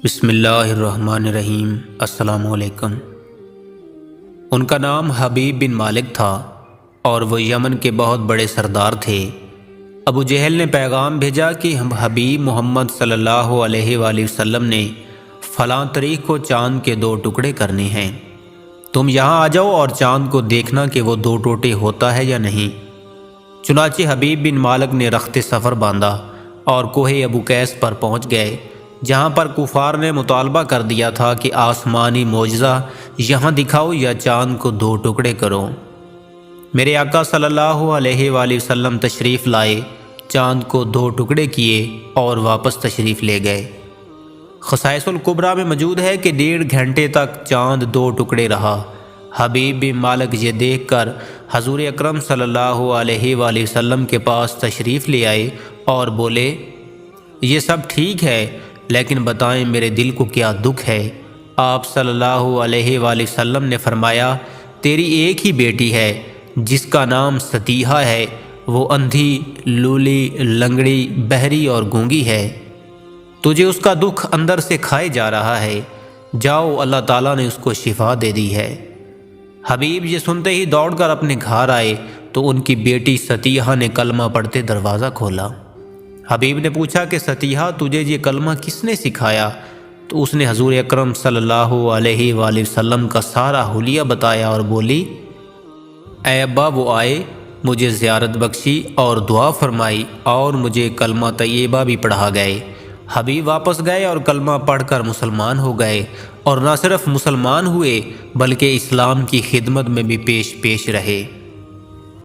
بسم اللہ الرحمن الرحیم۔ السلام علیکم۔ ان کا نام حبیب بن مالک تھا اور وہ یمن کے بہت بڑے سردار تھے۔ ابو جہل نے پیغام بھیجا کہ حبیب محمد صلی اللہ علیہ وآلہ وسلم نے فلاں تاریخ کو چاند کے 2 ٹکڑے کرنے ہیں، تم یہاں آ جاؤ اور چاند کو دیکھنا کہ وہ 2 ٹوٹے ہوتا ہے یا نہیں۔ چنانچہ حبیب بن مالک نے رخت سفر باندھا اور کوہ ابو قیس پر پہنچ گئے، جہاں پر کفار نے مطالبہ کر دیا تھا کہ آسمانی معجزہ یہاں دکھاؤ یا چاند کو 2 ٹکڑے کرو۔ میرے آقا صلی اللہ علیہ وآلہ وسلم تشریف لائے، چاند کو 2 ٹکڑے کیے اور واپس تشریف لے گئے۔ خصائص الکبریٰ میں موجود ہے کہ 1.5 گھنٹے تک چاند 2 ٹکڑے رہا۔ حبیب بن مالک یہ دیکھ کر حضور اکرم صلی اللہ علیہ وآلہ وسلم کے پاس تشریف لے آئے اور بولے، یہ سب ٹھیک ہے لیکن بتائیں میرے دل کو کیا دکھ ہے؟ آپ صلی اللہ علیہ وآلہ وسلم نے فرمایا، تیری ایک ہی بیٹی ہے جس کا نام ستیحہ ہے، وہ اندھی، لولی، لنگڑی، بہری اور گونگی ہے، تجھے اس کا دکھ اندر سے کھائے جا رہا ہے، جاؤ اللہ تعالیٰ نے اس کو شفا دے دی ہے۔ حبیب یہ سنتے ہی دوڑ کر اپنے گھر آئے تو ان کی بیٹی ستیحہ نے کلمہ پڑھتے دروازہ کھولا۔ حبیب نے پوچھا کہ ستیحہ تجھے یہ کلمہ کس نے سکھایا؟ تو اس نے حضور اکرم صلی اللہ علیہ وآلہ وسلم کا سارا حلیہ بتایا اور بولی، اے ابا وہ آئے، مجھے زیارت بخشی اور دعا فرمائی اور مجھے کلمہ طیبہ بھی پڑھا گئے۔ حبیب واپس گئے اور کلمہ پڑھ کر مسلمان ہو گئے، اور نہ صرف مسلمان ہوئے بلکہ اسلام کی خدمت میں بھی پیش رہے۔